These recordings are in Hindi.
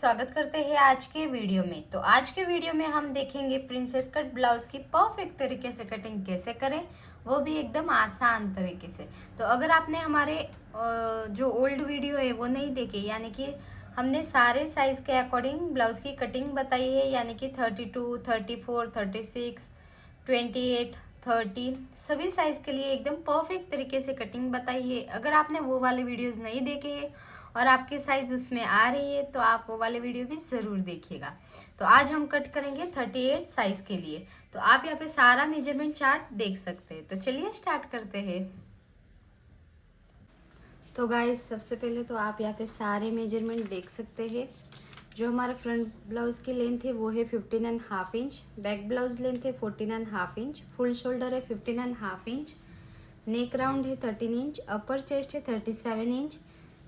स्वागत करते हैं आज के वीडियो में। तो आज के वीडियो में हम देखेंगे प्रिंसेस कट ब्लाउज की परफेक्ट तरीके से कटिंग कैसे करें, वो भी एकदम आसान तरीके से। तो अगर आपने हमारे जो ओल्ड वीडियो है वो नहीं देखे, यानी कि हमने सारे साइज के अकॉर्डिंग ब्लाउज की कटिंग बताई है, यानी कि 32, 34, 36, 28, 30 सभी साइज के लिए एकदम परफेक्ट तरीके से कटिंग बताई है। अगर आपने वो वाले वीडियोस नहीं देखे हैं और आपकी साइज उसमें आ रही है तो आप वो वाले वीडियो भी ज़रूर देखिएगा। तो आज हम कट करेंगे 38 साइज के लिए। तो आप यहाँ पे सारा मेजरमेंट चार्ट देख सकते हैं। तो चलिए स्टार्ट करते हैं। तो गाइस, सबसे पहले तो आप यहाँ पे सारे मेजरमेंट देख सकते हैं। जो हमारा फ्रंट ब्लाउज की लेंथ है वो है 15.5 इंच, बैक ब्लाउज लेंथ है 14.5 इंच, फुल शोल्डर है 15.5 इंच, नेक राउंड है 13 इंच, अपर चेस्ट है 37 इंच,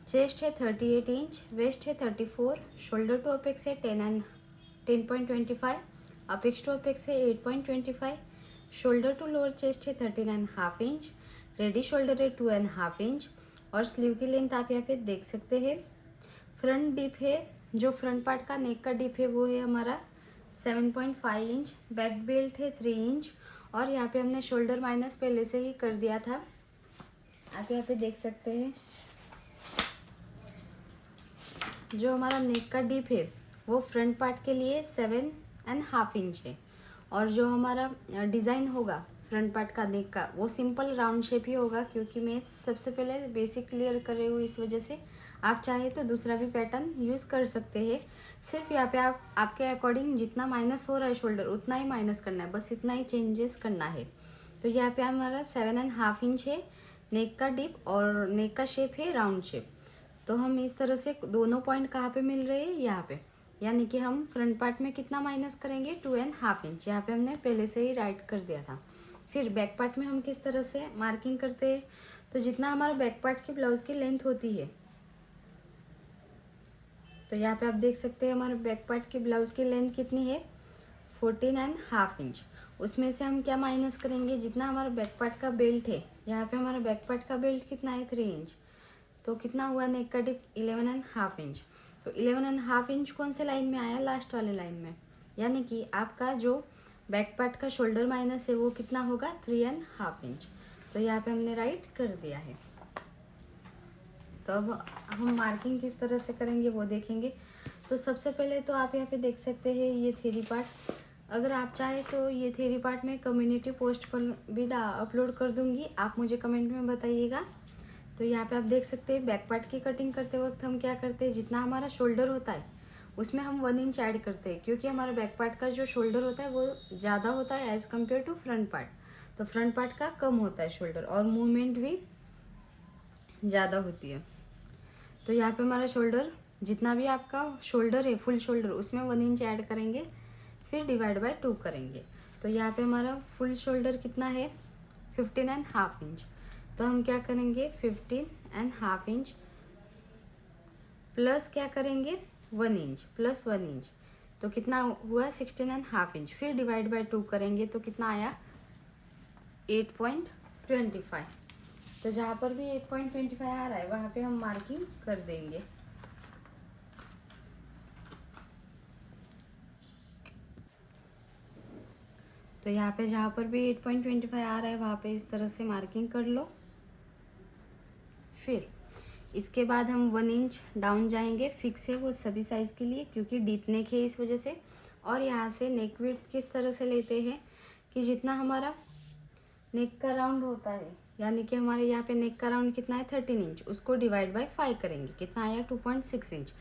चेस्ट है 38 इंच, वेस्ट है 34, शोल्डर टू अपेक्स है 10.25, अपेक्स टू अपेक्स है 8.25, शोल्डर टू लोअर चेस्ट है 13.5 इंच, रेडी शोल्डर है 2.5 इंच और स्लीव की लेंथ आप यहाँ पे देख सकते हैं। फ्रंट डिप है, जो फ्रंट पार्ट का नेक का डिप है वो है हमारा 7.5 इंच, बैक बेल्ट है 3 इंच और यहाँ पे हमने शोल्डर माइनस पहले से ही कर दिया था, आप यहाँ पे देख सकते हैं। जो हमारा नेक का डिप है वो फ्रंट पार्ट के लिए 7.5 इंच है और जो हमारा डिज़ाइन होगा फ्रंट पार्ट का नेक का वो सिंपल राउंड शेप ही होगा, क्योंकि मैं सबसे पहले बेसिक क्लियर कर रही हूँ, इस वजह से आप चाहे तो दूसरा भी पैटर्न यूज़ कर सकते हैं। सिर्फ यहाँ पे आप आपके अकॉर्डिंग जितना माइनस हो रहा है शोल्डर उतना ही माइनस करना है, बस इतना ही चेंजेस करना है। तो यहाँ पे हमारा 7.5 इंच है नेक का डिप और नेक का शेप है राउंड शेप। तो हम इस तरह से दोनों पॉइंट कहाँ पे मिल रहे हैं, यहाँ पे, यानी कि हम फ्रंट पार्ट में कितना माइनस करेंगे 2.5 इंच, यहाँ पे हमने पहले से ही राइट कर दिया था। फिर बैक पार्ट में हम किस तरह से मार्किंग करते हैं, तो जितना हमारा बैक पार्ट की ब्लाउज की लेंथ होती है, तो यहाँ पे आप देख सकते हैं हमारे बैक पार्ट की ब्लाउज की लेंथ कितनी है 14.5 इंच। उसमें से हम क्या माइनस करेंगे, जितना हमारा बैक पार्ट का बेल्ट है, यहाँ पे हमारा बैक पार्ट का बेल्ट कितना है 3 इंच, तो कितना हुआ नेक का डिप 11.5 इंच। तो 11.5 इंच कौन से लाइन में आया, लास्ट वाले लाइन में, यानी कि आपका जो बैक पार्ट का शोल्डर माइनस है वो कितना होगा 3.5 इंच। तो यहाँ पे हमने राइट कर दिया है। तो अब हम मार्किंग किस तरह से करेंगे वो देखेंगे। तो सबसे पहले तो आप यहाँ पे देख सकते हैं ये थ्योरी पार्ट। अगर आप चाहे तो ये थ्योरी पार्ट मैं कम्युनिटी पोस्ट पर भी अपलोड कर दूँगी, आप मुझे कमेंट में बताइएगा। तो यहाँ पे आप देख सकते हैं बैक पार्ट की कटिंग करते वक्त हम क्या करते हैं, जितना हमारा शोल्डर होता है उसमें हम 1 इंच ऐड करते हैं, क्योंकि हमारा बैक पार्ट का जो शोल्डर होता है वो ज़्यादा होता है as compare to front part. तो फ्रंट पार्ट का कम होता है शोल्डर और मूवमेंट भी ज़्यादा होती है। तो यहाँ पे हमारा शोल्डर, जितना भी आपका शोल्डर है फुल शोल्डर, उसमें 1 इंच ऐड करेंगे, फिर डिवाइड बाय 2 करेंगे। तो यहाँ पे हमारा फुल शोल्डर कितना है 15.5 इंच। तो हम क्या करेंगे 15.5 इंच प्लस क्या करेंगे 1 इंच, प्लस 1 इंच, तो कितना हुआ 16.5 इंच, फिर डिवाइड बाय 2 करेंगे तो कितना आया 8.25। तो जहाँ पर भी 8.25 आ रहा है वहाँ पे हम मार्किंग कर देंगे। तो यहाँ पे जहाँ पर भी 8.25 आ रहा है वहाँ पे इस तरह से मार्किंग कर लो। फिर इसके बाद हम 1 इंच डाउन जाएंगे, फिक्स है वो सभी साइज़ के लिए क्योंकि डीप नेक है इस वजह से। और यहाँ से नेक विड्थ किस तरह से लेते हैं कि जितना हमारा नेक का राउंड होता है, यानी कि हमारे यहाँ पे नेक का राउंड कितना है 13 इंच, उसको डिवाइड बाय 5 करेंगे, कितना आया 2.6 इंच।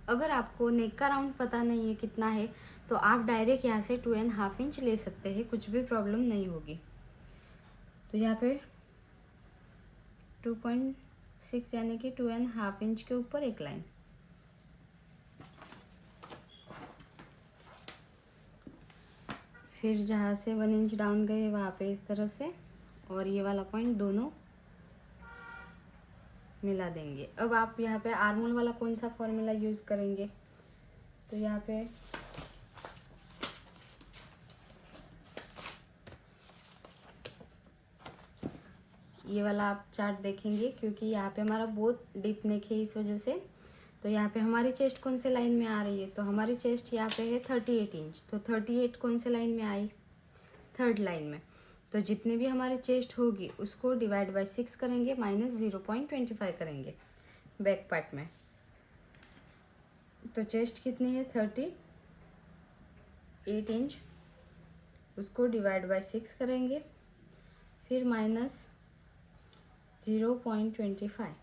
अगर आपको नेक का राउंड पता नहीं है कितना है तो आप डायरेक्ट यहाँ से 2.5 इंच ले सकते हैं, कुछ भी प्रॉब्लम नहीं होगी। तो यहाँ पे 2.6 यानी कि 2.5 इंच के ऊपर एक लाइन। फिर जहाँ से 1 इंच डाउन गए वहाँ पे इस तरह से, और ये वाला पॉइंट दोनों मिला देंगे। अब आप यहाँ पे आर्मोल वाला कौन सा फॉर्मूला यूज़ करेंगे, तो यहाँ पे ये वाला आप चार्ट देखेंगे, क्योंकि यहाँ पे हमारा बहुत डीप नेक है इस वजह से तो यहाँ पे हमारी चेस्ट कौन से लाइन में आ रही है, तो हमारी चेस्ट यहाँ पे है 38 इंच। तो 38 कौन से लाइन में आई, थर्ड लाइन में। तो जितने भी हमारे चेस्ट होगी उसको डिवाइड बाय 6 करेंगे, माइनस 0.25 करेंगे बैक पार्ट में। तो चेस्ट कितनी है 38 इंच, उसको डिवाइड बाय 6 करेंगे, फिर माइनस 0.25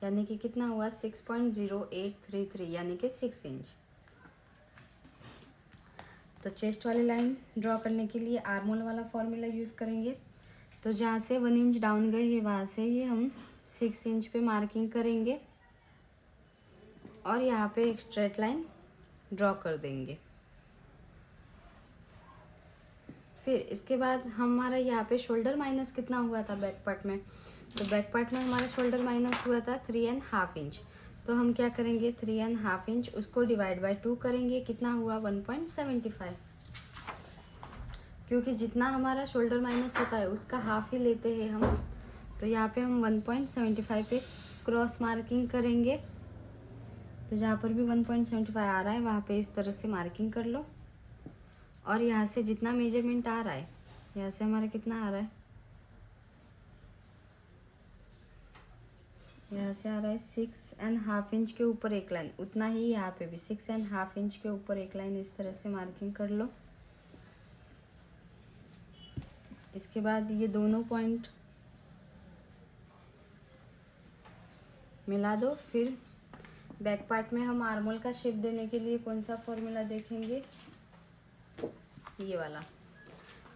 यानी कि कितना हुआ 6.0833 यानी कि 6 इंच। तो चेस्ट वाली लाइन ड्रॉ करने के लिए आर्मोल वाला फॉर्मूला यूज़ करेंगे। तो जहाँ से 1 इंच डाउन गए हैं वहाँ से ही हम 6 इंच पे मार्किंग करेंगे और यहाँ पे एक स्ट्रेट लाइन ड्रॉ कर देंगे। फिर इसके बाद हमारा यहाँ पे शोल्डर माइनस कितना हुआ था बैक पार्ट में, तो बैक पार्ट में हमारा शोल्डर माइनस हुआ था 3.5 इंच। तो हम क्या करेंगे 3.5 इंच उसको डिवाइड बाय 2 करेंगे, कितना हुआ 1.75, क्योंकि जितना हमारा शोल्डर माइनस होता है उसका हाफ ही लेते हैं हम। तो यहाँ पे हम 1.75 पे क्रॉस मार्किंग करेंगे। तो जहाँ पर भी 1.75 आ रहा है वहाँ पे इस तरह से मार्किंग कर लो। और यहाँ से जितना मेजरमेंट आ रहा है, यहाँ से हमारा कितना आ रहा है, यहाँ से आ रहा है 6.5 इंच के ऊपर एक लाइन, उतना ही यहाँ पे भी 6.5 इंच के ऊपर एक लाइन इस तरह से मार्किंग कर लो। इसके बाद ये दोनों पॉइंट मिला दो। फिर बैक पार्ट में हम आर्मोल का शेप देने के लिए कौन सा फॉर्मूला देखेंगे, ये वाला।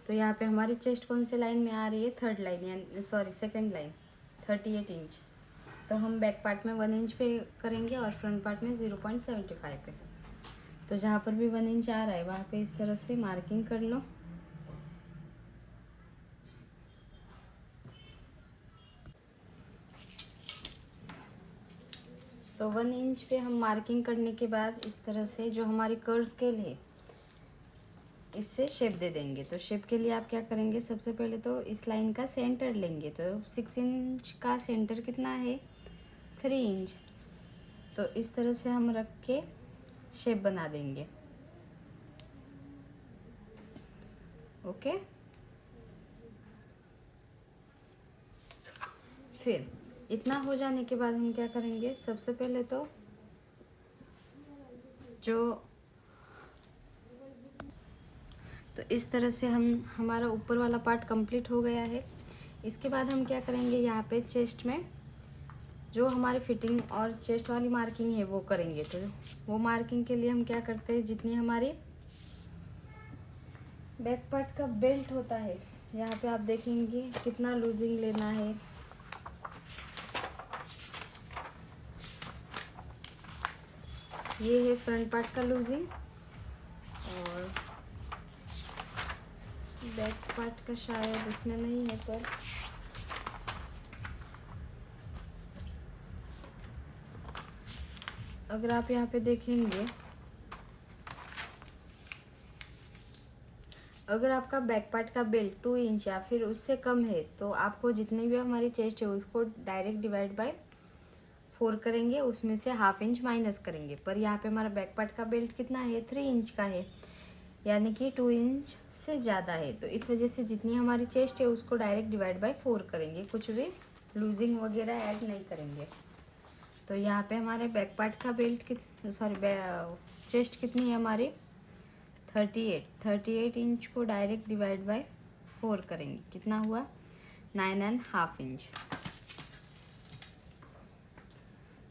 तो यहाँ पे हमारी चेस्ट कौन से लाइन में आ रही है, थर्ड लाइन यानी सॉरी सेकंड लाइन 38 इंच। तो हम बैक पार्ट में 1 इंच पे करेंगे और फ्रंट पार्ट में 0.75 पे। तो जहाँ पर भी 1 इंच आ रहा है वहाँ पे इस तरह से मार्किंग कर लो। तो 1 इंच पे हम मार्किंग करने के बाद इस तरह से जो हमारी कर्व स्केल है इससे शेप दे देंगे। तो शेप के लिए आप क्या करेंगे, सबसे पहले तो इस लाइन का सेंटर लेंगे। तो 6 इंच का सेंटर कितना है 3 इंच। तो इस तरह से हम रख के शेप बना देंगे। ओके, फिर इतना हो जाने के बाद हम क्या करेंगे, सबसे पहले तो तो इस तरह से हमारा ऊपर वाला पार्ट कंप्लीट हो गया है। इसके बाद हम क्या करेंगे, यहाँ पे चेस्ट में जो हमारी फिटिंग और चेस्ट वाली मार्किंग है वो करेंगे। तो वो मार्किंग के लिए हम क्या करते हैं, जितनी हमारी बैक पार्ट का बेल्ट होता है यहाँ पे आप देखेंगे कितना लूजिंग लेना है। ये है फ्रंट पार्ट का लूजिंग और बैक पार्ट का शायद इसमें नहीं है, पर अगर आप यहाँ पे देखेंगे, अगर आपका बैक पार्ट का बेल्ट 2 इंच या फिर उससे कम है तो आपको जितनी भी हमारी चेस्ट है उसको डायरेक्ट डिवाइड बाय 4 करेंगे, उसमें से हाफ इंच माइनस करेंगे। पर यहाँ पे हमारा बैक पार्ट का बेल्ट कितना है 3 इंच का है, यानी कि 2 इंच से ज़्यादा है। तो इस वजह से जितनी हमारी चेस्ट है उसको डायरेक्ट डिवाइड बाय 4 करेंगे, कुछ भी लूजिंग वगैरह ऐड नहीं करेंगे। तो यहाँ पे हमारे बैक पार्ट का बेल्ट चेस्ट कितनी है हमारी 38 इंच को डायरेक्ट डिवाइड बाय 4 करेंगे, कितना हुआ 9.5 इंच।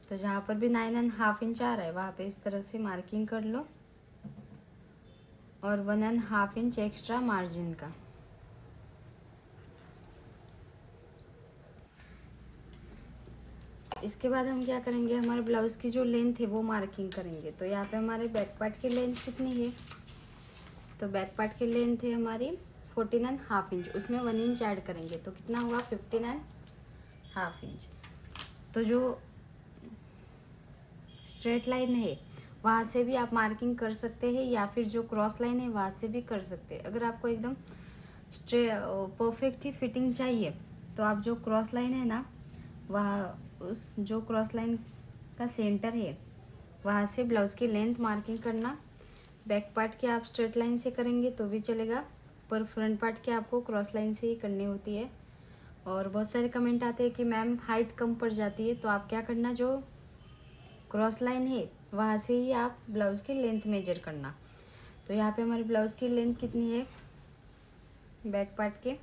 तो जहाँ पर भी 9.5 इंच आ रहा है वहाँ पे इस तरह से मार्किंग कर लो और 1.5 इंच एक्स्ट्रा मार्जिन का। इसके बाद हम क्या करेंगे, हमारे ब्लाउज की जो लेंथ है वो मार्किंग करेंगे। तो यहाँ पे हमारे बैक पार्ट की लेंथ कितनी है, तो बैक पार्ट की लेंथ है हमारी 14.5 इंच, उसमें 1 इंच ऐड करेंगे तो कितना हुआ 15.5 इंच। तो जो स्ट्रेट लाइन है वहाँ से भी आप मार्किंग कर सकते हैं या फिर जो क्रॉस लाइन है वहाँ से भी कर सकते हैं। अगर आपको एकदम परफेक्ट ही फिटिंग चाहिए तो आप जो क्रॉस लाइन है ना वहाँ उस जो क्रॉस लाइन का सेंटर है वहाँ से ब्लाउज़ की लेंथ मार्किंग करना। बैक पार्ट के आप स्ट्रेट लाइन से करेंगे तो भी चलेगा, पर फ्रंट पार्ट के आपको क्रॉस लाइन से ही करनी होती है। और बहुत सारे कमेंट आते हैं कि मैम हाइट कम पड़ जाती है, तो आप क्या करना, जो क्रॉस लाइन है वहाँ से ही आप ब्लाउज़ की लेंथ मेजर करना। तो यहाँ पे हमारी ब्लाउज़ की लेंथ कितनी है बैक पार्ट के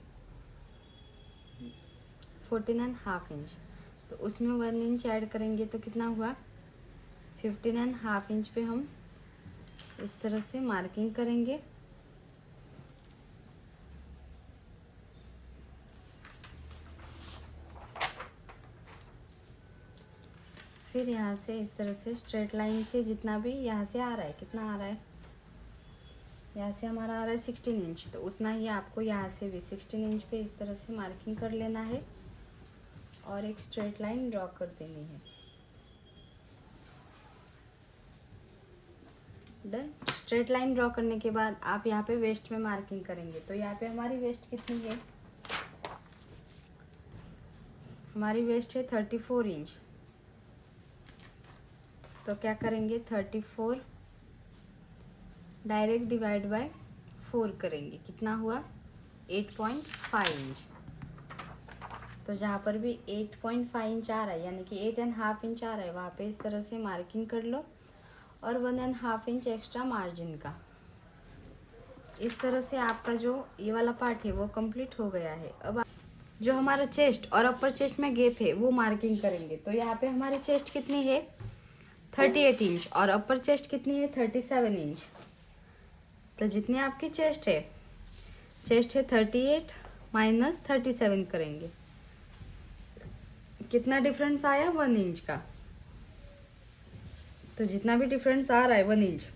14.5 इंच, तो उसमें 1 इंच ऐड करेंगे तो कितना हुआ 15.5 इंच पे हम इस तरह से मार्किंग करेंगे। फिर यहाँ से इस तरह से स्ट्रेट लाइन से जितना भी यहाँ से आ रहा है, कितना आ रहा है, यहाँ से हमारा आ रहा है 16 इंच, तो उतना ही आपको यहाँ से भी 16 इंच पे इस तरह से मार्किंग कर लेना है और एक स्ट्रेट लाइन ड्रॉ कर देनी है। डन। स्ट्रेट लाइन ड्रॉ करने के बाद आप यहाँ पे वेस्ट में मार्किंग करेंगे। तो यहाँ पे हमारी वेस्ट कितनी है, हमारी वेस्ट है 34 इंच। तो क्या करेंगे 34 डायरेक्ट डिवाइड बाय 4 करेंगे, कितना हुआ 8.5 इंच। तो जहाँ पर भी 8.5 इंच आ रहा है यानी कि 8.5 इंच आ रहा है वहाँ पे इस तरह से मार्किंग कर लो और 1.5 इंच एक्स्ट्रा मार्जिन का। इस तरह से आपका जो ये वाला पार्ट है वो कंप्लीट हो गया है। अब जो हमारा चेस्ट और अपर चेस्ट में गैप है वो मार्किंग करेंगे। तो यहाँ पे हमारी चेस्ट कितनी है 38 इंच और अपर चेस्ट कितनी है 37 इंच। तो जितनी आपकी चेस्ट है 38 माइनस 37 करेंगे, कितना डिफरेंस आया 1 इंच का। तो जितना भी डिफरेंस आ रहा है 1 इंच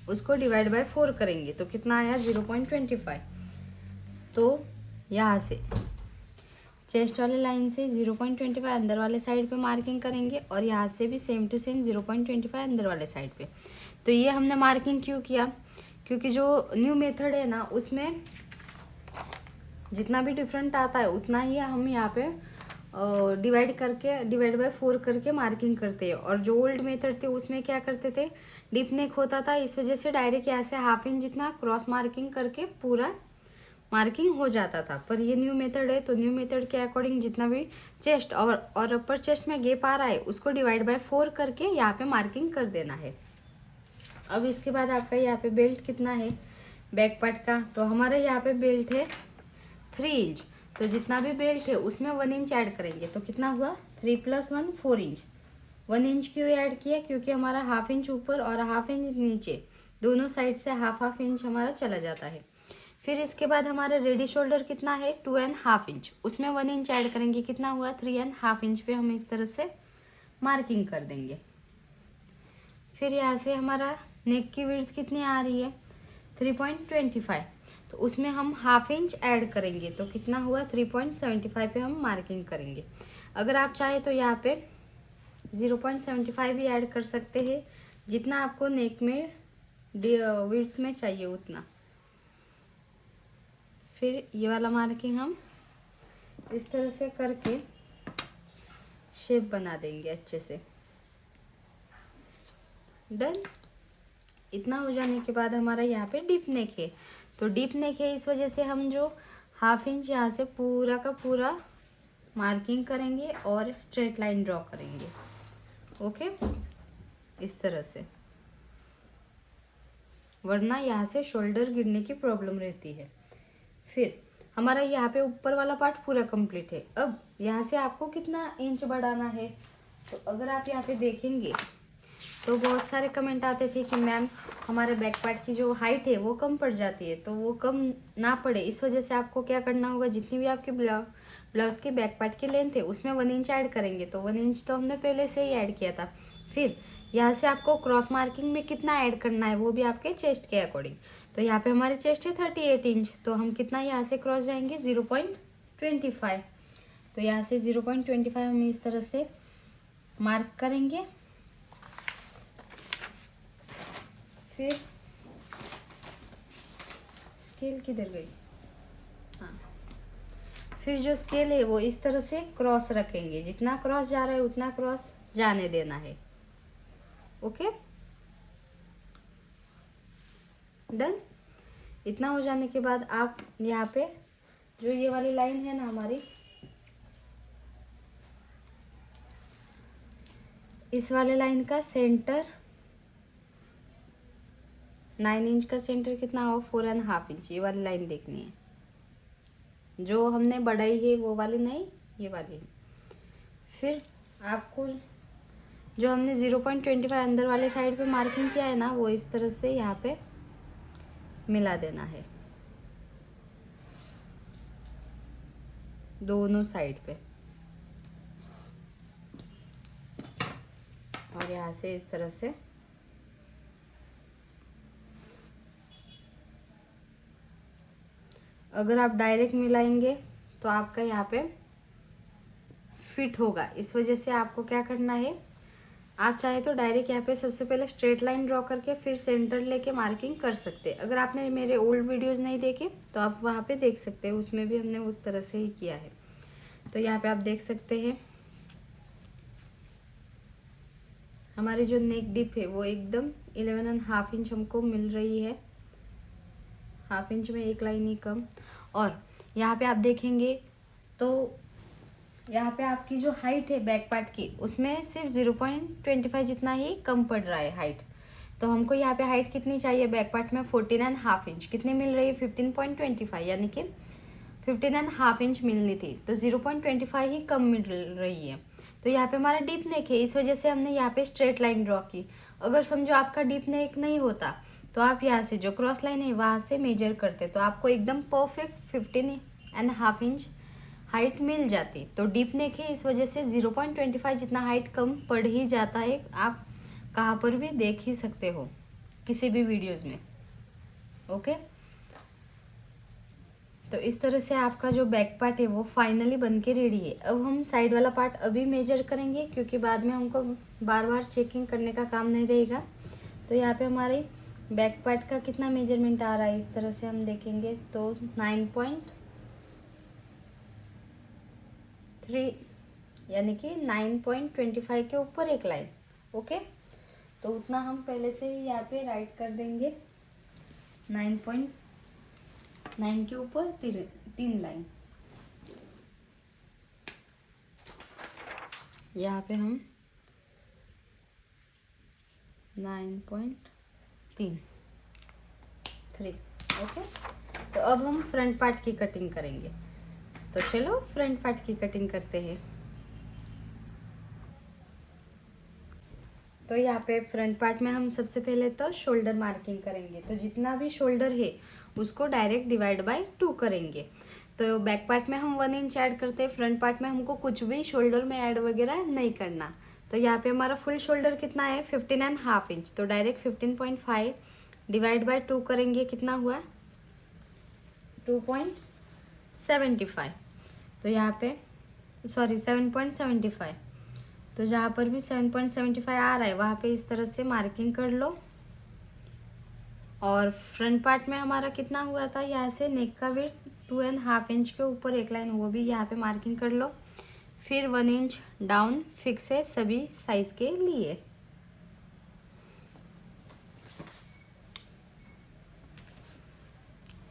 उसको डिवाइड बाय 4 करेंगे तो कितना आया 0.25। तो यहाँ से चेस्ट वाले लाइन से 0.25 अंदर वाले साइड पे मार्किंग करेंगे और यहाँ से भी सेम टू सेम 0.25 अंदर वाले साइड पे। तो ये हमने मार्किंग क्यों किया, क्योंकि जो न्यू मेथड है ना उसमें जितना भी डिफरेंट आता है उतना ही हम यहाँ पे डिवाइड बाय 4 करके मार्किंग करते हैं। और जो ओल्ड मेथड थे उसमें क्या करते थे डीप नेक होता था, इस वजह से डायरेक्ट यहाँ से ½ इंच जितना क्रॉस मार्किंग करके पूरा मार्किंग हो जाता था। पर ये न्यू मेथड है तो न्यू मेथड के अकॉर्डिंग जितना भी चेस्ट और अपर चेस्ट में गैप आ रहा है उसको डिवाइड बाय 4 करके यहाँ पे मार्किंग कर देना है। अब इसके बाद आपका यहाँ पे बेल्ट कितना है बैक पार्ट का, तो हमारा यहाँ पे बेल्ट है 3 इंच। तो जितना भी बेल्ट है उसमें 1 इंच ऐड करेंगे तो कितना हुआ 3 + 1 4 इंच। 1 इंच क्यों ऐड किया, क्योंकि हमारा ½ इंच ऊपर और ½ इंच नीचे दोनों साइड से ½ इंच हमारा चला जाता है। फिर इसके बाद हमारा रेडी शोल्डर कितना है 2.5 इंच, उसमें 1 इंच ऐड करेंगे, कितना हुआ 3.5 इंच पे हम इस तरह से मार्किंग कर देंगे। फिर यहाँ से हमारा नेक की विड्थ कितनी आ रही है 3.25, तो उसमें हम ½ इंच ऐड करेंगे तो कितना हुआ 3.75 पे हम मार्किंग करेंगे। अगर आप चाहे तो यहाँ पे 0.75 भी ऐड कर सकते हैं, जितना आपको नेक में विड्थ में चाहिए उतना। फिर ये वाला मार्किंग हम इस तरह से करके शेप बना देंगे अच्छे से। डन। इतना हो जाने के बाद हमारा यहाँ पे डीप नेक है, तो डीप नेक है इस वजह से हम जो ½ इंच यहाँ से पूरा का पूरा मार्किंग करेंगे और स्ट्रेट लाइन ड्रॉ करेंगे। ओके, इस तरह से, वरना यहाँ से शोल्डर गिरने की प्रॉब्लम रहती है। फिर हमारा यहाँ पे ऊपर वाला पार्ट पूरा कंप्लीट है। अब यहाँ से आपको कितना इंच बढ़ाना है, तो अगर आप यहाँ पे देखेंगे तो बहुत सारे कमेंट आते थे कि मैम हमारे बैक पार्ट की जो हाइट है वो कम पड़ जाती है, तो वो कम ना पड़े इस वजह से आपको क्या करना होगा, जितनी भी आपकी ब्लाउज़ की बैक पार्ट की लेंथ है उसमें 1 इंच ऐड करेंगे। तो 1 इंच तो हमने पहले से ही ऐड किया था। फिर यहाँ से आपको क्रॉस मार्किंग में कितना ऐड करना है वो भी आपके चेस्ट के अकॉर्डिंग। तो यहाँ पे हमारे चेस्ट है 38 इंच, तो हम कितना यहाँ से क्रॉस जाएंगे 0.25। तो यहाँ से 0.25 हम इस तरह से मार्क करेंगे। फिर स्केल किधर गई, हाँ, फिर जो स्केल है वो इस तरह से क्रॉस रखेंगे, जितना क्रॉस जा रहा है उतना क्रॉस जाने देना है। Okay, done. इतना हो जाने के बाद आप यहाँ पे जो ये वाली लाइन है ना हमारी, इस वाले लाइन का सेंटर 9 इंच का सेंटर कितना हो, 4.5 इंच। ये वाली लाइन देखनी है, जो हमने बढ़ाई है वो वाली नहीं, ये वाली है। फिर आपको जो हमने 0.25 अंदर वाले साइड पे मार्किंग किया है ना, वो इस तरह से यहाँ पे मिला देना है दोनों साइड पे, और यहाँ से इस तरह से अगर आप डायरेक्ट मिलाएंगे तो आपका यहाँ पे फिट होगा। इस वजह से आपको क्या करना है, आप चाहे तो डायरेक्ट यहाँ पे सबसे पहले स्ट्रेट लाइन ड्रॉ करके फिर सेंटर लेके मार्किंग कर सकते हैं। अगर आपने मेरे ओल्ड वीडियोस नहीं देखे तो आप वहाँ पे देख सकते हैं, उसमें भी हमने उस तरह से ही किया है। तो यहाँ पे आप देख सकते हैं हमारी जो नेक डिप है वो एकदम 11.5 इंच हमको मिल रही है, 1/2 इंच में एक लाइन ही कम। और यहाँ पे आप देखेंगे तो यहाँ पे आपकी जो हाइट है बैक पार्ट की, उसमें सिर्फ 0.25 जितना ही कम पड़ रहा है हाइट। तो हमको यहाँ पे हाइट कितनी चाहिए बैक पार्ट में, 14.5 इंच। कितनी मिल रही है, 15.25, यानी कि 15.5 इंच मिलनी थी, तो 0.25 ही कम मिल रही है। तो यहाँ पे हमारा डीप नेक है, इस वजह से हमने यहाँ पे स्ट्रेट लाइन ड्रॉ की। अगर समझो आपका डीप नेक नहीं होता तो आप यहाँ से जो क्रॉस लाइन है वहाँ से मेजर करते, तो आपको एकदम परफेक्ट 15.5 इंच हाइट मिल जाती। तो डीप नेक है, इस वजह से 0.25 जितना हाइट कम पड़ ही जाता है। आप कहाँ पर भी देख ही सकते हो किसी भी वीडियोज़ में। ओके, तो इस तरह से आपका जो बैक पार्ट है वो फाइनली बन के रेडी है। अब हम साइड वाला पार्ट अभी मेजर करेंगे, क्योंकि बाद में हमको बार बार चेकिंग करने का काम नहीं रहेगा। तो यहाँ पे हमारे बैक पार्ट का कितना मेजरमेंट आ रहा है, इस तरह से हम देखेंगे तो 9.3, यानी कि 9.25 के ऊपर एक लाइन। ओके, तो उतना हम पहले से ही यहाँ पे राइट कर देंगे। 9.9 के ऊपर 3 लाइन। यहाँ पे हम 9.3। ओके, तो अब हम फ्रंट पार्ट की कटिंग करेंगे। तो चलो फ्रंट पार्ट की कटिंग करते हैं। तो यहाँ पे फ्रंट पार्ट में हम सबसे पहले तो शोल्डर मार्किंग करेंगे। तो जितना भी शोल्डर है उसको डायरेक्ट डिवाइड बाय 2 करेंगे। तो बैक पार्ट में हम 1 इंच ऐड करते हैं, फ्रंट पार्ट में हमको कुछ भी शोल्डर में ऐड वगैरह नहीं करना। तो यहाँ पे हमारा फुल शोल्डर कितना है, 15.5 इंच। तो डायरेक्ट 15.5 डिवाइड बाय 2 करेंगे, कितना हुआ 2.75। तो यहाँ पे 7.75। तो जहाँ पर भी 7.75 आ रहा है वहाँ पे इस तरह से मार्किंग कर लो। और फ्रंट पार्ट में हमारा कितना हुआ था, यहाँ से नेक का वेट 2.5 इंच के ऊपर एक लाइन, वो भी यहाँ पे मार्किंग कर लो। फिर 1 इंच डाउन फिक्स है सभी साइज के लिए।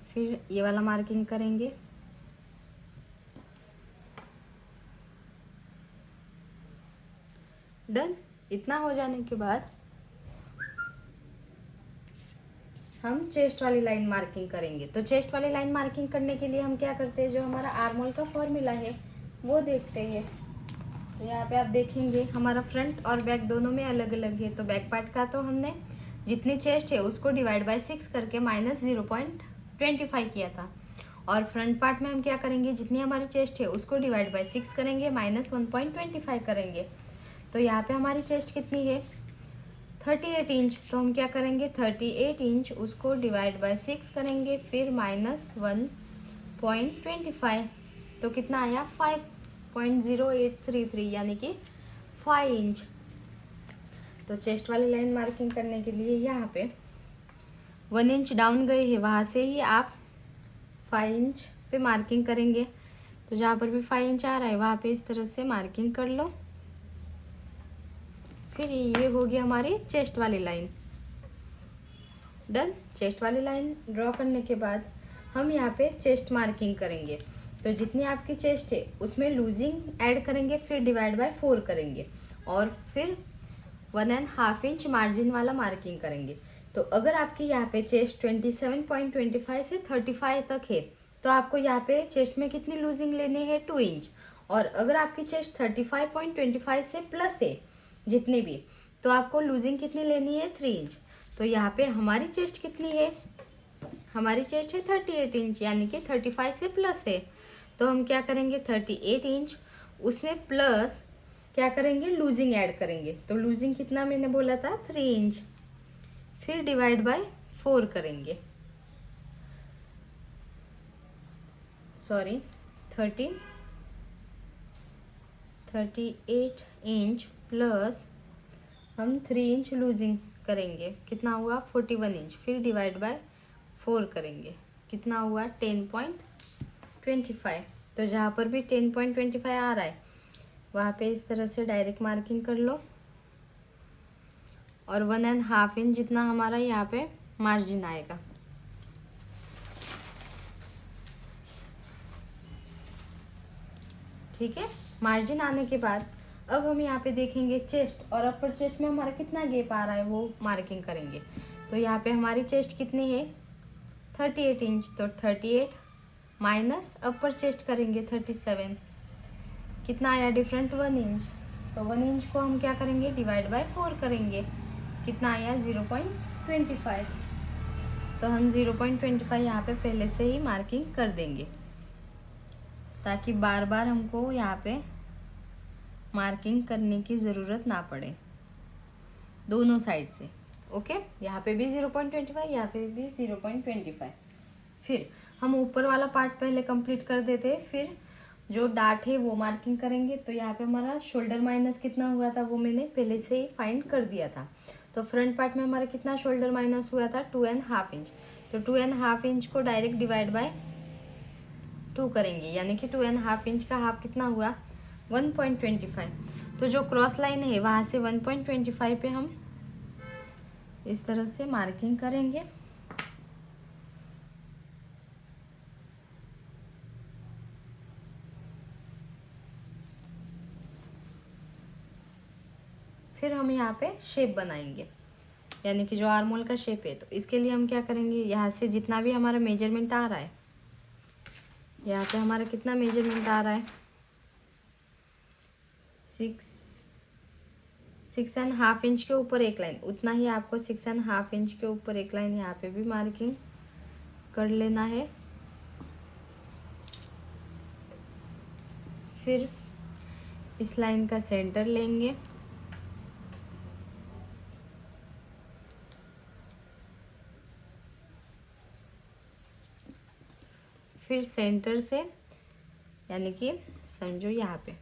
फिर ये वाला मार्किंग करेंगे। डन। इतना हो जाने के बाद हम चेस्ट वाली लाइन मार्किंग करेंगे। तो चेस्ट वाली लाइन मार्किंग करने के लिए हम क्या करते हैं, जो हमारा आर्म होल का फॉर्मूला है वो देखते हैं। तो यहाँ पे आप देखेंगे हमारा फ्रंट और बैक दोनों में अलग अलग है। तो बैक पार्ट का तो हमने जितनी चेस्ट है उसको डिवाइड बाय 6 करके -0.25 किया था। और फ्रंट पार्ट में हम क्या करेंगे, जितनी हमारी चेस्ट है उसको डिवाइड बाय 6 करेंगे, -1.25 करेंगे। तो यहाँ पे हमारी चेस्ट कितनी है 38 इंच। तो हम क्या करेंगे 38 इंच उसको डिवाइड बाय 6 करेंगे, फिर -1.25। तो कितना आया 5.0833, यानी कि 5 इंच। तो चेस्ट वाली लाइन मार्किंग करने के लिए यहाँ पे 1 इंच डाउन गए हैं, वहाँ से ही आप 5 इंच पे मार्किंग करेंगे। तो जहाँ पर भी 5 इंच आ रहा है वहाँ पे इस तरह से मार्किंग कर लो। फिर ये होगी हमारी चेस्ट वाली लाइन। डन। चेस्ट वाली लाइन ड्रॉ करने के बाद हम यहाँ पे चेस्ट मार्किंग करेंगे। तो जितनी आपकी चेस्ट है उसमें लूजिंग ऐड करेंगे, फिर डिवाइड बाय 4 करेंगे और फिर 1.5 इंच मार्जिन वाला मार्किंग करेंगे। तो अगर आपकी यहाँ पे चेस्ट 27.25 से 35 तक है तो आपको यहाँ पे चेस्ट में कितनी लूजिंग लेनी है, 2 इंच। और अगर आपकी चेस्ट 35.25 से प्लस है जितनी भी, तो आपको लूजिंग कितनी लेनी है, 3 इंच। तो यहाँ पे हमारी चेस्ट कितनी है, हमारी चेस्ट है 38 इंच, यानी कि 35 से प्लस है। तो हम क्या करेंगे, 38 इंच उसमें प्लस क्या करेंगे, लूजिंग ऐड करेंगे। तो लूजिंग कितना मैंने बोला था, 3 इंच, फिर डिवाइड बाय 4 करेंगे, सॉरी 38 इंच प्लस हम 3 इंच लूजिंग करेंगे, कितना हुआ 41 इंच, फिर डिवाइड बाय 4 करेंगे, कितना हुआ 10.25। तो जहाँ पर भी 10.25 आ रहा है वहाँ पे इस तरह से डायरेक्ट मार्किंग कर लो और 1.5 इंच जितना हमारा यहाँ पे मार्जिन आएगा। ठीक है। मार्जिन आने के बाद अब हम यहाँ पे देखेंगे चेस्ट और अपर चेस्ट में हमारा कितना गैप आ रहा है वो मार्किंग करेंगे। तो यहाँ पे हमारी चेस्ट कितनी है, 38 इंच। तो 38 माइनस अपर चेस्ट करेंगे 37, कितना आया डिफरेंट, 1 इंच। तो 1 इंच को हम क्या करेंगे, डिवाइड बाय 4 करेंगे, कितना आया 0.25। तो हम 0.25 यहाँ पे पहले से ही मार्किंग कर देंगे ताकि बार बार हमको यहाँ पे मार्किंग करने की ज़रूरत ना पड़े दोनों साइड से। ओके, यहाँ पे भी 0.25, यहाँ पे भी 0.25। फिर हम ऊपर वाला पार्ट पहले कंप्लीट कर देते हैं, फिर जो डार्ट है वो मार्किंग करेंगे। तो यहाँ पे हमारा शोल्डर माइनस कितना हुआ था वो मैंने पहले से ही फाइंड कर दिया था। तो फ्रंट पार्ट में हमारा कितना शोल्डर माइनस हुआ था, 2.5 इंच। तो 2.5 इंच को डायरेक्ट डिवाइड बाय 2 करेंगे, यानी कि 2.5 इंच का हाफ कितना हुआ, 1.25। तो जो क्रॉस लाइन है वहाँ से 1.25 पे हम इस तरह से मार्किंग करेंगे। फिर हम यहाँ पे शेप बनाएंगे, यानी कि जो आर्मोल का शेप है। तो इसके लिए हम क्या करेंगे, यहाँ से जितना भी हमारा मेजरमेंट आ रहा है, यहाँ पे हमारा कितना मेजरमेंट आ रहा है, 6.5 इंच के ऊपर एक लाइन, उतना ही आपको 6.5 इंच के ऊपर एक लाइन यहाँ पे भी मार्किंग कर लेना है। फिर इस लाइन का सेंटर लेंगे, फिर सेंटर से यानी कि समझो यहाँ पे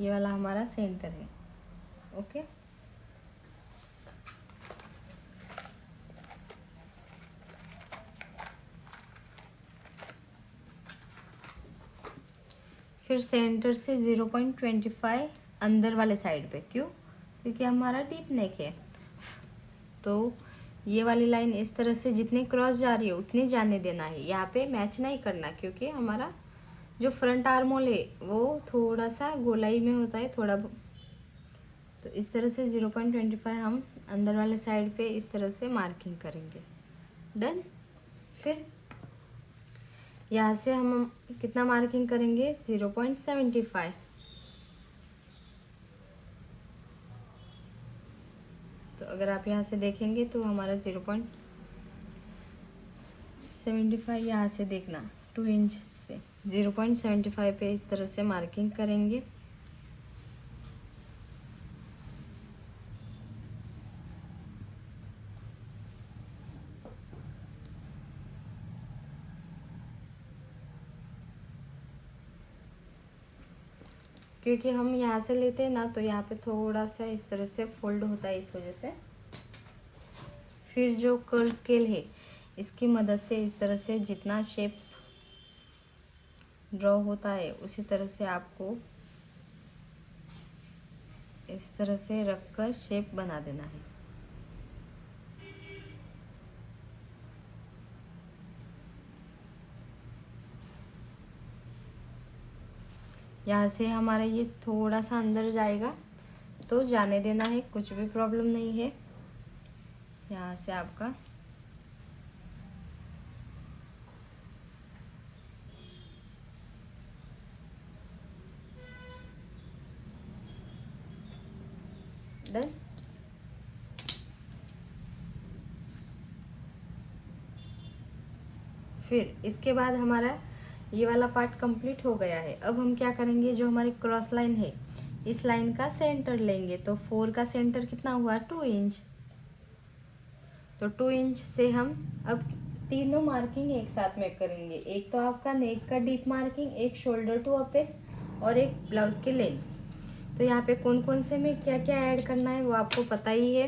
ये वाला हमारा सेंटर है। ओके, फिर सेंटर से 0.25 अंदर वाले साइड पे, क्यों, क्योंकि हमारा डीप नेक है। तो ये वाली लाइन इस तरह से जितनी क्रॉस जा रही है उतनी जाने देना है, यहाँ पे मैच नहीं करना, क्योंकि हमारा जो फ्रंट आर्मोल है वो थोड़ा सा गोलाई में होता है थोड़ा। तो इस तरह से 0.25 हम अंदर वाले साइड पे इस तरह से मार्किंग करेंगे। डन। फिर यहाँ से हम कितना मार्किंग करेंगे, 0.75। तो अगर आप यहाँ से देखेंगे तो हमारा 0.75 यहाँ से देखना 2 इंच से 0.75 पे इस तरह से मार्किंग करेंगे। क्योंकि हम यहाँ से लेते हैं ना, तो यहाँ पे थोड़ा सा इस तरह से फोल्ड होता है, इस वजह से। फिर जो कर्व स्केल है इसकी मदद से इस तरह से जितना शेप ड्रॉ होता है उसी तरह से आपको इस तरह से रखकर शेप बना देना है। यहाँ से हमारा ये थोड़ा सा अंदर जाएगा तो जाने देना है, कुछ भी प्रॉब्लम नहीं है। यहाँ से आपका डन। फिर इसके बाद हमारा ये वाला पार्ट कंप्लीट हो गया है। अब हम क्या करेंगे, जो हमारी क्रॉस लाइन है इस लाइन का सेंटर लेंगे। तो 4 का सेंटर कितना हुआ, 2 इंच। तो 2 इंच से हम अब तीनों मार्किंग एक साथ में करेंगे। एक तो आपका नेक का डीप मार्किंग, एक शोल्डर टू अपेक्स और एक ब्लाउज की लेंथ। तो यहाँ पे कौन कौन से में क्या क्या ऐड करना है वो आपको पता ही है।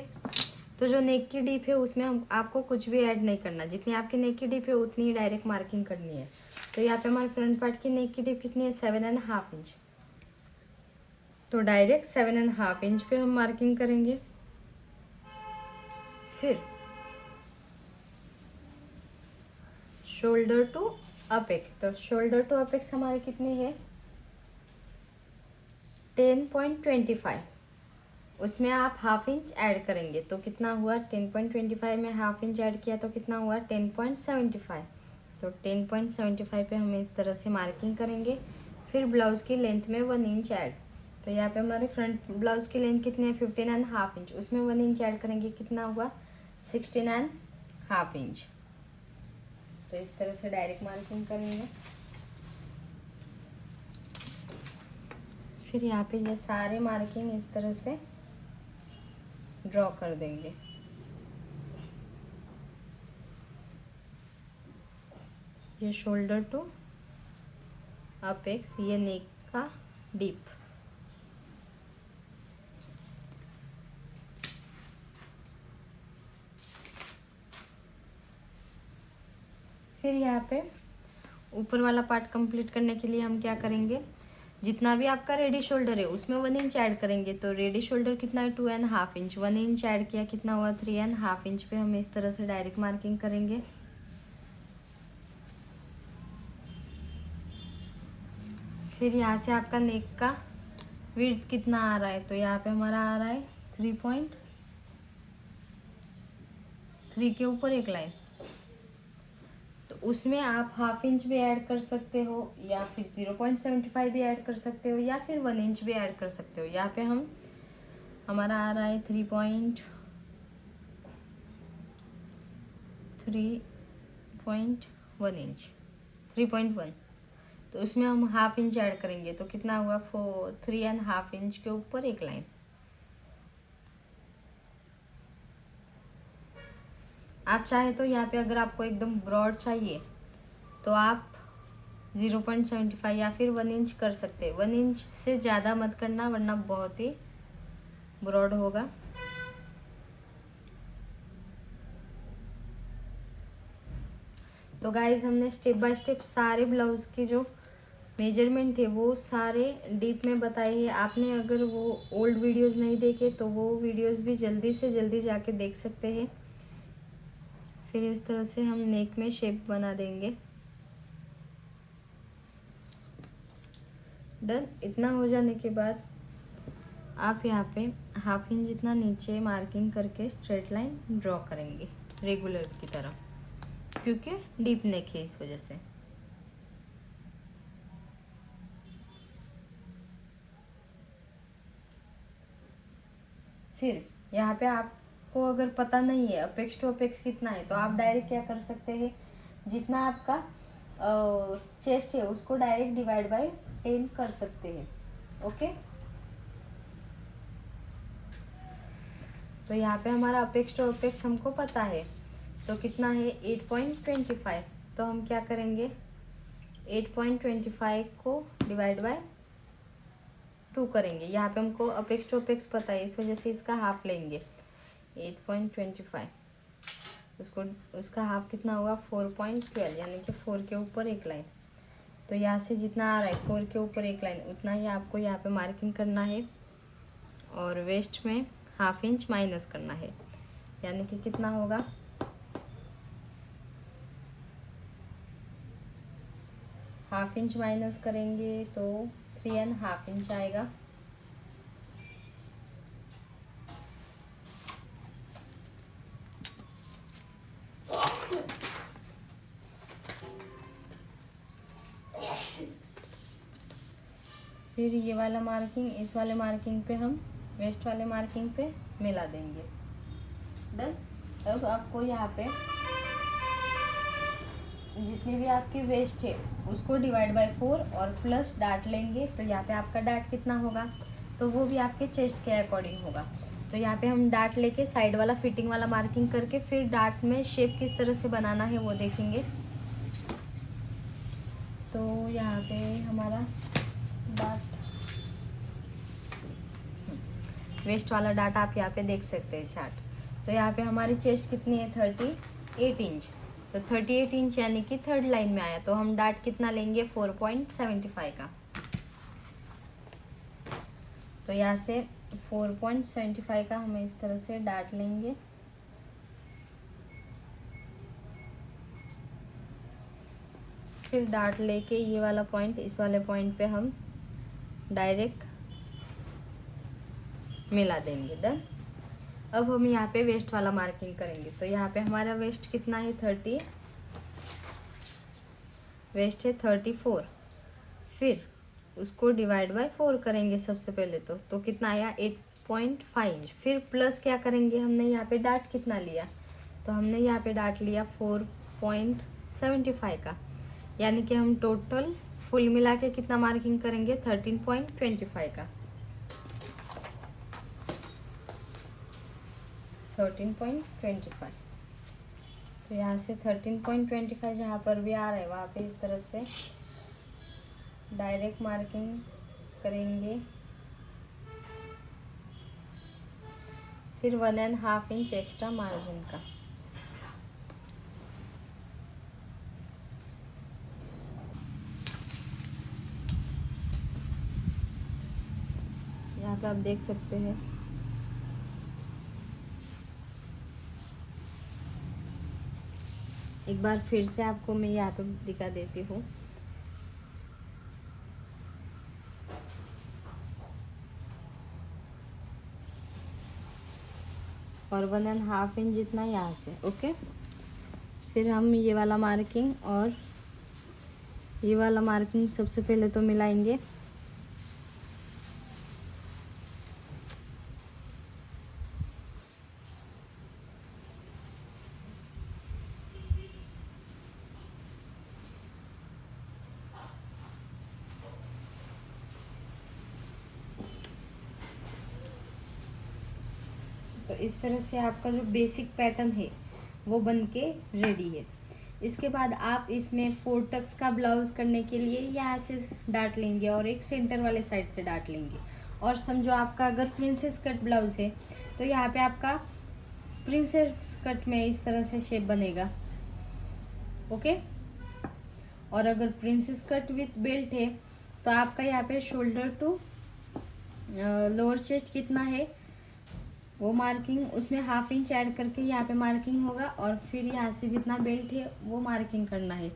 तो जो नेक की डीप है उसमें हम आपको कुछ भी ऐड नहीं करना, जितनी आपकी नेक की डीप है उतनी ही डायरेक्ट मार्किंग करनी है। तो यहाँ पे हमारे फ्रंट पार्ट की नेक की डीप कितनी है, 7.5 इंच। तो डायरेक्ट 7.5 इंच पे हम मार्किंग करेंगे। फिर शोल्डर टू अपेक्स, तो शोल्डर टू अपेक्स हमारी कितनी है, 10.25। उसमें आप हाफ इंच ऐड करेंगे तो कितना हुआ, 10.25 में हाफ इंच ऐड किया तो कितना हुआ, 10.75। तो 10.75 पे हम इस तरह से मार्किंग करेंगे। फिर ब्लाउज़ की लेंथ में 1 इंच ऐड। तो यहाँ पे हमारे फ्रंट ब्लाउज़ की लेंथ कितनी है, 15.5 इंच। उसमें 1 इंच ऐड करेंगे, कितना हुआ, 16.5 इंच। तो इस तरह से डायरेक्ट मार्किंग करेंगे। फिर यहाँ पे ये सारे मार्किंग इस तरह से ड्रॉ कर देंगे। ये शोल्डर टू अपेक्स, ये नेक का डीप। फिर यहाँ पे ऊपर वाला पार्ट कंप्लीट करने के लिए हम क्या करेंगे, जितना भी आपका रेडी शोल्डर है उसमें 1 इंच ऐड करेंगे। तो रेडी शोल्डर कितना है, 2.5 इंच। 1 इंच ऐड किया, कितना हुआ, 3.5 इंच पे हम इस तरह से डायरेक्ट मार्किंग करेंगे। फिर यहाँ से आपका नेक का विड्थ कितना आ रहा है, तो यहाँ पे हमारा आ रहा है 3.3 के ऊपर एक लाइन। तो उसमें आप हाफ इंच भी ऐड कर सकते हो या फिर 0.75 भी ऐड कर सकते हो या फिर 1 इंच भी ऐड कर सकते हो। यहाँ पे हमारा आ रहा है 3.1 इंच, 3.1। तो उसमें हम हाफ इंच ऐड करेंगे तो कितना हुआ, 3.5 इंच के ऊपर एक लाइन। आप चाहे तो यहाँ पे अगर आपको एकदम ब्रॉड चाहिए तो आप 0.75 या फिर 1 इंच कर सकते हैं। 1 इंच से ज़्यादा मत करना वरना बहुत ही ब्रॉड होगा। तो गाइज हमने स्टेप बाय स्टेप सारे ब्लाउज के जो मेजरमेंट है वो सारे डीप में बताए हैं। आपने अगर वो ओल्ड वीडियोस नहीं देखे तो वो वीडियोस भी जल्दी से जल्दी जाके देख सकते हैं। फिर इस तरह से हम नेक में शेप बना देंगे। डन। इतना हो जाने के बाद आप यहाँ पे हाफ इंच जितना नीचे मार्किंग करके स्ट्रेट लाइन ड्रॉ करेंगे रेगुलर की तरह, क्योंकि डीप नेक है इस वजह से। फिर यहाँ पे आपको अगर पता नहीं है अपेक्स टू अपेक्स कितना है तो आप डायरेक्ट क्या कर सकते हैं, जितना आपका चेस्ट है उसको डायरेक्ट डिवाइड बाय 10 कर सकते हैं। ओके। तो यहाँ पे हमारा अपेक्स टू अपेक्स हमको पता है तो कितना है, 8.25। तो हम क्या करेंगे, 8.25 को डिवाइड बाय 2 करेंगे। यहाँ पे हमको अपेक्स टू अपेक्स पता है इस वजह से इसका हाफ लेंगे। 8.25 उसका हाफ कितना होगा, 4.12, यानी कि 4 के ऊपर एक लाइन। तो यहाँ से जितना आ रहा है 4 के ऊपर एक लाइन, उतना ही आपको यहाँ पे मार्किंग करना है और वेस्ट में ½ इंच माइनस करना है, यानी कि कितना होगा, ½ इंच माइनस करेंगे तो 3½ इंच आएगा। फिर ये वाला मार्किंग इस वाले मार्किंग पे हम वेस्ट वाले मार्किंग पे मिला देंगे। डन। अब आपको यहाँ पे जितनी भी आपकी वेस्ट है उसको डिवाइड बाय 4 और प्लस डाट लेंगे। तो यहाँ पे आपका डाट कितना होगा, तो वो भी आपके चेस्ट के अकॉर्डिंग होगा। तो यहाँ पे हम डाट लेके साइड वाला फिटिंग वाला मार्किंग करके फिर डाट में शेप किस तरह से बनाना है वो देखेंगे। तो यहाँ पे हमारा डाट, वेस्ट वाला डाट आप यहाँ पे देख सकते हैं चार्ट। तो यहाँ पे हमारी चेस्ट कितनी है, 38 इंच। तो 38 इंच यानी कि थर्ड लाइन में आया। तो हम डाट कितना लेंगे, 4.75 का। तो यहाँ से 4.75 का हमें इस तरह से डाट लेंगे। फिर डाट लेके ये वाला पॉइंट इस वाले पॉइंट पे हम डायरेक्ट मिला देंगे। डन। अब हम यहाँ पे वेस्ट वाला मार्किंग करेंगे। तो यहाँ पे हमारा वेस्ट कितना है, 30, वेस्ट है 34। फिर उसको डिवाइड बाय 4 करेंगे सबसे पहले। तो कितना आया, 8.5 इंच। फिर प्लस क्या करेंगे, हमने यहाँ पे डाट कितना लिया, तो हमने यहाँ पे डाट लिया 4.75 का, यानी कि हम टोटल फुल मिला के कितना मार्किंग करेंगे, 13.25 का। 13.25। तो यहाँ से 13.25 जहाँ पर भी आ रहा है वहाँ पे इस तरह से डायरेक्ट मार्किंग करेंगे। फिर 1½ इंच एक्स्ट्रा मार्जिन का। यहाँ पे आप देख सकते हैं एक बार फिर से आपको मैं यहाँ पे दिखा देती हूँ। और 1½ इंच जितना यहाँ से, ओके। फिर हम ये वाला मार्किंग और ये वाला मार्किंग सबसे पहले तो मिलाएंगे। तो इस तरह से आपका जो बेसिक पैटर्न है वो बन के रेडी है। इसके बाद आप इसमें 4 टक्स का ब्लाउज करने के लिए यहाँ से डाट लेंगे और एक सेंटर वाले साइड से डाट लेंगे। और समझो आपका अगर प्रिंसेस कट ब्लाउज है तो यहाँ पे आपका प्रिंसेस कट में इस तरह से शेप बनेगा, ओके। और अगर प्रिंसेस कट विथ बेल्ट है तो आपका यहाँ पे शोल्डर टू लोअर चेस्ट कितना है वो मार्किंग, उसमें ½ इंच ऐड करके यहाँ पे मार्किंग होगा। और फिर यहाँ से जितना बेल्ट है वो मार्किंग करना है।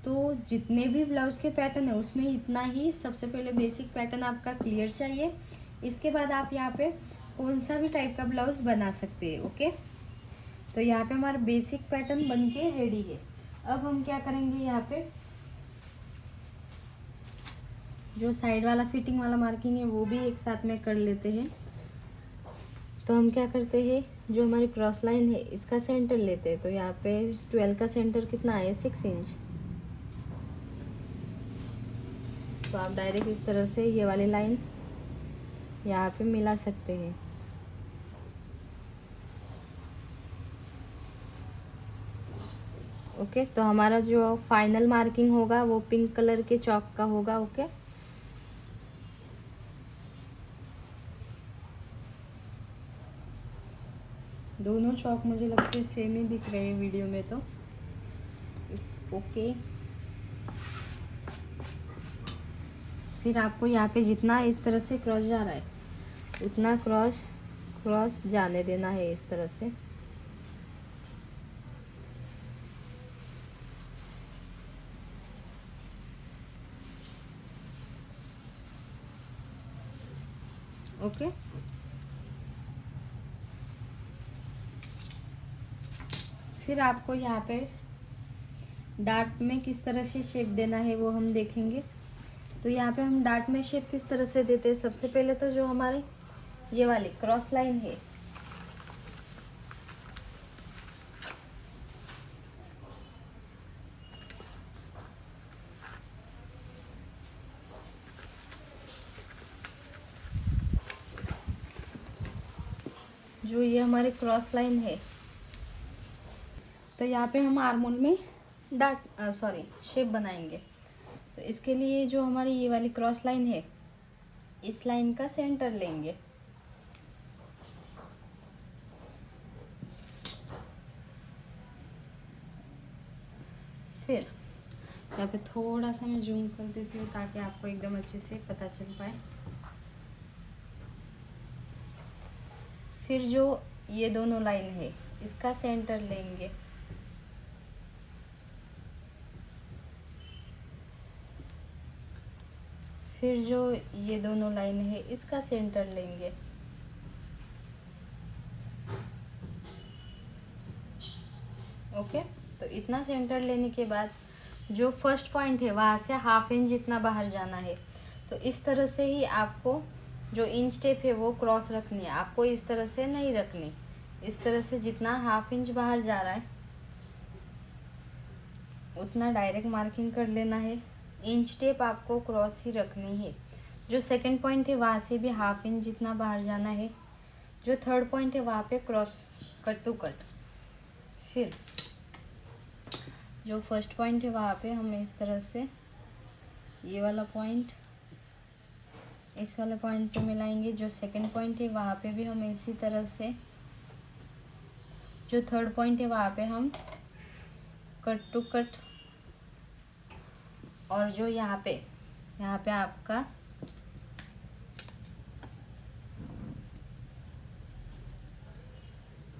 तो जितने भी ब्लाउज के पैटर्न है उसमें इतना ही सबसे पहले बेसिक पैटर्न आपका क्लियर चाहिए। इसके बाद आप यहाँ पे कौन सा भी टाइप का ब्लाउज बना सकते हैं, ओके। तो यहाँ पे हमारा बेसिक पैटर्न बन के रेडी है। अब हम क्या करेंगे, यहाँ पे जो साइड वाला फिटिंग वाला मार्किंग है वो भी एक साथ में कर लेते हैं। तो हम क्या करते हैं, जो हमारी क्रॉस लाइन है इसका सेंटर लेते हैं। तो यहाँ पे 12 का सेंटर कितना है, 6 इंच। तो आप डायरेक्ट इस तरह से ये वाली लाइन यहाँ पे मिला सकते हैं। ओके। तो हमारा जो फाइनल मार्किंग होगा वो पिंक कलर के चॉक का होगा, ओके। दोनों चॉक मुझे लगता है सेम ही दिख रहे हैं वीडियो में, तो इट्स ओके। फिर आपको यहाँ पे जितना इस तरह से क्रॉस जा रहा है उतना क्रॉस जाने देना है इस तरह से। ओके, फिर आपको यहाँ पे डार्ट में किस तरह से शेप देना है वो हम देखेंगे। तो यहाँ पे हम डार्ट में शेप किस तरह से देते हैं, सबसे पहले तो जो हमारी ये वाली क्रॉस लाइन है जो ये हमारी क्रॉस लाइन है, तो यहाँ पे हम आर्मोल में शेप बनाएंगे। तो इसके लिए जो हमारी ये वाली क्रॉस लाइन है इस लाइन का सेंटर लेंगे। फिर यहाँ पे थोड़ा सा मैं जूम कर देती हूँ ताकि आपको एकदम अच्छे से पता चल पाए। फिर जो ये दोनों लाइन है इसका सेंटर लेंगे। फिर जो ये दोनों लाइन है इसका सेंटर लेंगे। ओके, तो इतना सेंटर लेने के बाद जो फर्स्ट पॉइंट है वहाँ से हाफ इंच जितना बाहर जाना है। तो इस तरह से ही आपको जो इंच टेप है वो क्रॉस रखनी है, आपको इस तरह से नहीं रखनी। इस तरह से जितना हाफ इंच बाहर जा रहा है उतना डायरेक्ट मार्किंग कर लेना है। इंच टेप आपको क्रॉस ही रखनी है। जो सेकंड पॉइंट है वहाँ से भी हाफ इंच जितना बाहर जाना है। जो थर्ड पॉइंट है वहाँ पे क्रॉस कट टू कट। फिर जो फर्स्ट पॉइंट है वहाँ पे हम इस तरह से ये वाला पॉइंट इस वाले पॉइंट पे मिलाएंगे। जो सेकंड पॉइंट है वहाँ पे भी हम इसी तरह से, जो थर्ड पॉइंट है वहाँ पे हम कट टू कट। और जो यहाँ पे आपका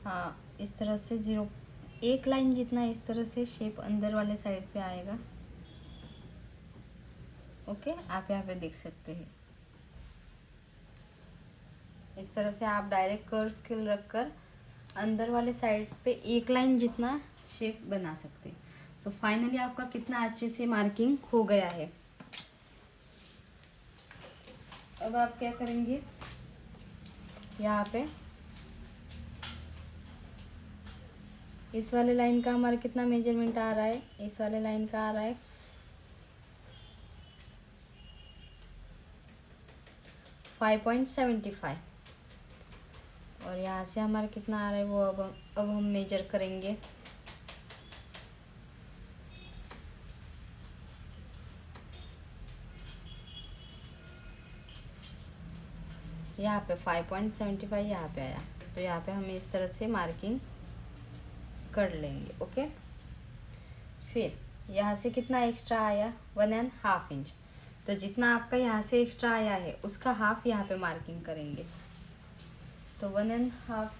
हाँ इस तरह से एक लाइन जितना इस तरह से शेप अंदर वाले साइड पे आएगा। ओके, आप यहाँ पे देख सकते हैं। इस तरह से आप डायरेक्ट कर्व स्केल रखकर अंदर वाले साइड पे एक लाइन जितना शेप बना सकते हैं। तो फाइनली आपका कितना अच्छे से मार्किंग हो गया है। अब आप क्या करेंगे, यहाँ पे इस वाले लाइन का हमारा कितना मेजरमेंट आ रहा है, इस वाले लाइन का आ रहा है 5.75 और यहाँ से हमारा कितना आ रहा है वो अब हम मेजर करेंगे। यहाँ पे 5.75 यहाँ पे आया। तो यहाँ पे हम इस तरह से मार्किंग कर लेंगे। ओके, फिर यहाँ से कितना एक्स्ट्रा आया 1.5 इंच। तो जितना आपका यहाँ से एक्स्ट्रा आया है उसका हाफ यहाँ पे मार्किंग करेंगे। तो 1.5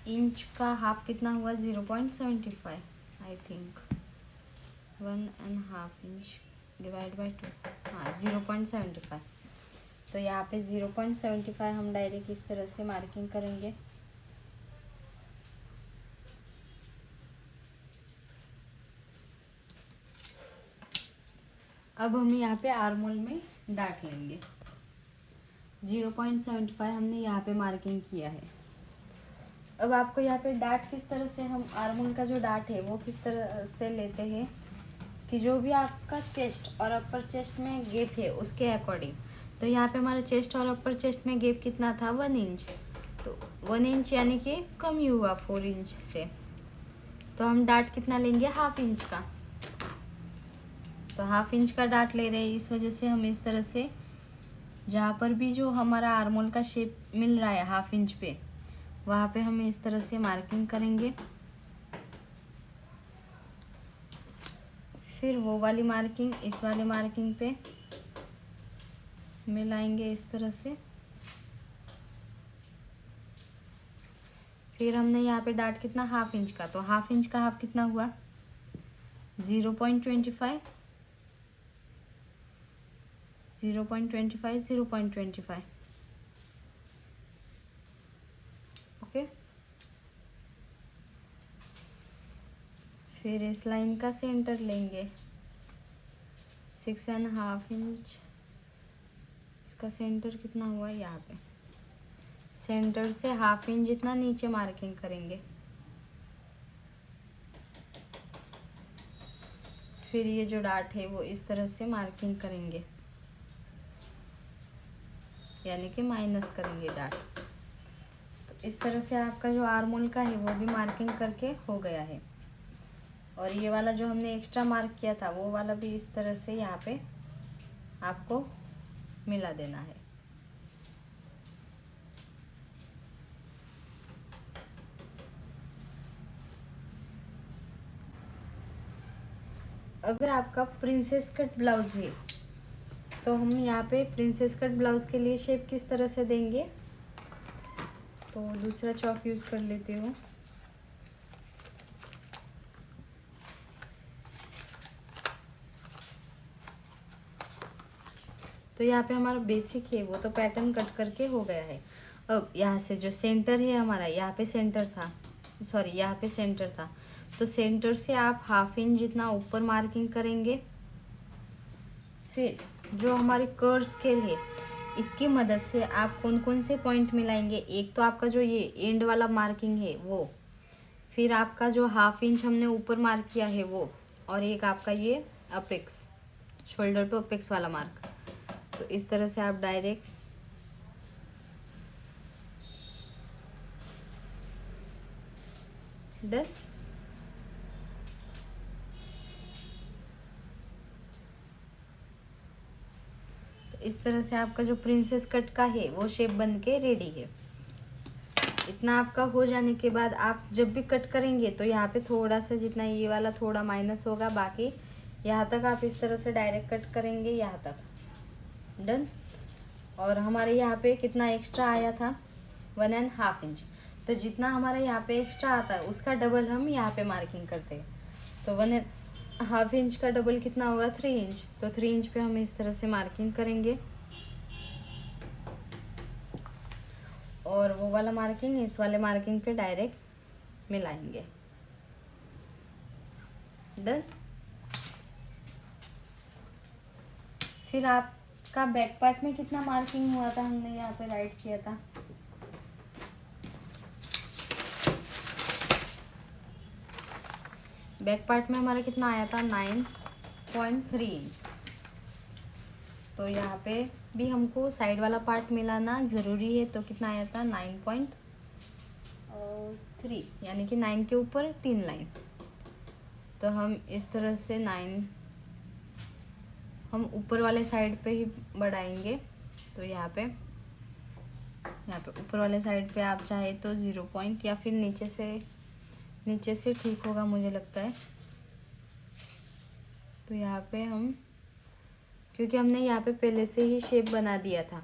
इंच का हाफ कितना हुआ 0.75 I think. 1.5 inch divide by 2 हाँ 0.75। तो यहाँ पे 0.75 हम डायरेक्ट इस तरह से मार्किंग करेंगे। अब हम यहाँ पे आर्मोल में डाट लेंगे। 0.75 हमने यहाँ पे मार्किंग किया है। अब आपको यहाँ पे डाट किस तरह से, हम आर्मोल का जो डाट है वो किस तरह से लेते हैं कि जो भी आपका चेस्ट और अपर चेस्ट में गैप है उसके अकॉर्डिंग। तो यहाँ पे हमारा चेस्ट और अपर चेस्ट में गैप कितना था 1 इंच। तो 1 इंच यानी कि कम ही हुआ 4 इंच से। तो हम डाट कितना लेंगे हाफ इंच का। तो हाफ इंच का डाट ले रहे हैं, इस वजह से हम इस तरह से जहाँ पर भी जो हमारा आर्मोल का शेप मिल रहा है हाफ इंच पे वहाँ पे हम इस तरह से मार्किंग करेंगे। फिर वो वाली मार्किंग इस वाले मार्किंग पे मिलाएंगे इस तरह से। फिर हमने यहाँ पे डाट कितना, 1/2 इंच का, तो 1/2 इंच का हाफ कितना हुआ, 0.25, 0.25, 0.25। ओके, फिर इस लाइन का सेंटर लेंगे 6.5 इंच। इसका सेंटर कितना हुआ, यहाँ पे सेंटर से 1/2 इंच जितना नीचे मार्किंग करेंगे। फिर ये जो डाट है वो इस तरह से मार्किंग करेंगे, यानी कि माइनस करेंगे डाट। तो इस तरह से आपका जो आर्मोल का है वो भी मार्किंग करके हो गया है। और ये वाला जो हमने एक्स्ट्रा मार्क किया था वो वाला भी इस तरह से यहाँ पे आपको मिला देना है। अगर आपका प्रिंसेस कट ब्लाउज है तो हम यहाँ पे प्रिंसेस कट ब्लाउज के लिए शेप किस तरह से देंगे, तो दूसरा चॉक यूज़ कर लेती हूँ। तो यहाँ पे हमारा बेसिक है वो तो पैटर्न कट करके हो गया है। अब यहाँ से जो सेंटर है हमारा, यहाँ पे सेंटर था, सॉरी यहाँ पे सेंटर था, तो सेंटर से आप 1/2 इंच जितना ऊपर मार्किंग करेंगे। फिर जो हमारी कर्व स्केल है इसकी मदद से आप कौन कौन से पॉइंट मिलाएंगे, एक तो आपका जो ये एंड वाला मार्किंग है वो, फिर आपका जो 1/2 इंच हमने ऊपर मार्क किया है वो, और एक आपका ये अपेक्स, शोल्डर टू अपेक्स वाला मार्क। तो इस तरह से आप डायरेक्ट डन। तो इस तरह से आपका जो प्रिंसेस कट का है वो शेप बन के रेडी है। इतना आपका हो जाने के बाद आप जब भी कट करेंगे तो यहाँ पे थोड़ा सा जितना ये वाला थोड़ा माइनस होगा, बाकी यहाँ तक आप इस तरह से डायरेक्ट कट करेंगे यहाँ तक। डन। और हमारे यहाँ पे कितना एक्स्ट्रा आया था, 1.5 इंच, तो जितना हमारा यहाँ पे एक्स्ट्रा आता है उसका डबल हम यहाँ पे मार्किंग करते हैं। तो 1.5 इंच का डबल कितना होगा, 3 इंच, तो 3 इंच पे हम इस तरह से मार्किंग करेंगे। और वो वाला मार्किंग इस वाले मार्किंग पे डायरेक्ट मिलाएंगे। डन। फिर आपका बैक पार्ट में कितना मार्किंग हुआ था, हमने यहाँ पे राइट किया था, बैक पार्ट में हमारा कितना आया था, 9.3 इंच। तो यहाँ पे भी हमको साइड वाला पार्ट मिलाना ज़रूरी है, तो कितना आया था, 9.3, यानी कि 9 के ऊपर 3 लाइन। तो हम इस तरह से 9 हम ऊपर वाले साइड पे ही बढ़ाएंगे। तो यहाँ पे ऊपर वाले साइड पे आप चाहे तो 0 पॉइंट या फिर नीचे से ठीक होगा मुझे लगता है। तो यहाँ पे हम, क्योंकि हमने यहाँ पे पहले से ही शेप बना दिया था।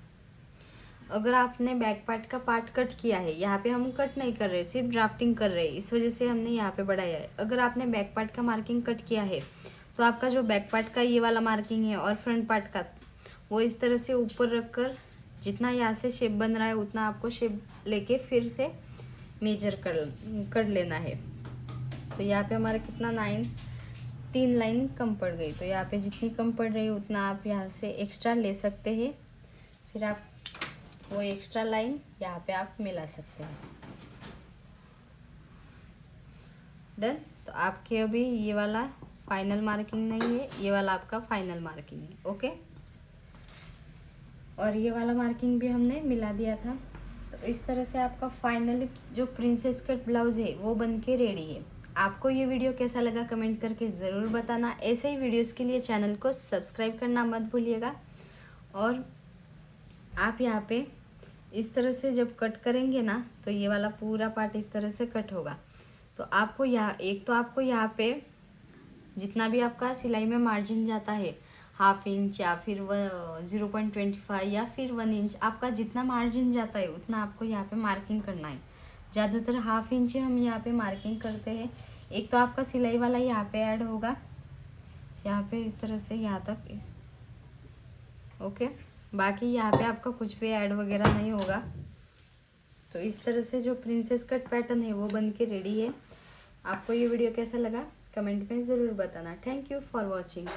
अगर आपने बैक पार्ट का पार्ट कट किया है, यहाँ पे हम कट नहीं कर रहे, सिर्फ ड्राफ्टिंग कर रहे हैं, इस वजह से हमने यहाँ पे बढ़ाया है। अगर आपने बैक पार्ट का मार्किंग कट किया है तो आपका जो बैक पार्ट का ये वाला मार्किंग है और फ्रंट पार्ट का, वो इस तरह से ऊपर रखकर जितना यहाँ से शेप बन रहा है उतना आपको शेप लेके फिर से मेजर कर लेना है। तो यहाँ पे हमारा कितना 3 लाइन कम पड़ गई, तो यहाँ पे जितनी कम पड़ रही है उतना आप यहाँ से एक्स्ट्रा ले सकते हैं। फिर आप वो एक्स्ट्रा लाइन यहाँ पे आप मिला सकते हैं। डन। तो आपके अभी ये वाला फाइनल मार्किंग नहीं है, ये वाला आपका फाइनल मार्किंग है। ओके। और ये वाला मार्किंग भी हमने मिला दिया था। तो इस तरह से आपका फाइनली जो प्रिंसेस कट ब्लाउज है वो बन के रेडी है। आपको ये वीडियो कैसा लगा कमेंट करके ज़रूर बताना। ऐसे ही वीडियोस के लिए चैनल को सब्सक्राइब करना मत भूलिएगा। और आप यहाँ पे इस तरह से जब कट करेंगे ना तो ये वाला पूरा पार्ट इस तरह से कट होगा। तो आपको यहाँ, एक तो आपको यहाँ पे जितना भी आपका सिलाई में मार्जिन जाता है हाफ इंच या फिर 0.25 या फिर 1 इंच, आपका जितना मार्जिन जाता है उतना आपको यहाँ पे मार्किंग करना है। ज़्यादातर हाफ इंच हम यहाँ पे मार्किंग करते हैं। एक तो आपका सिलाई वाला यहाँ पे ऐड होगा, यहाँ पे इस तरह से यहाँ तक, ओके। बाकी यहाँ पे आपका कुछ भी ऐड वगैरह नहीं होगा। तो इस तरह से जो प्रिंसेस कट पैटर्न है वो बन के रेडी है। आपको ये वीडियो कैसा लगा कमेंट में ज़रूर बताना। Thank you for watching.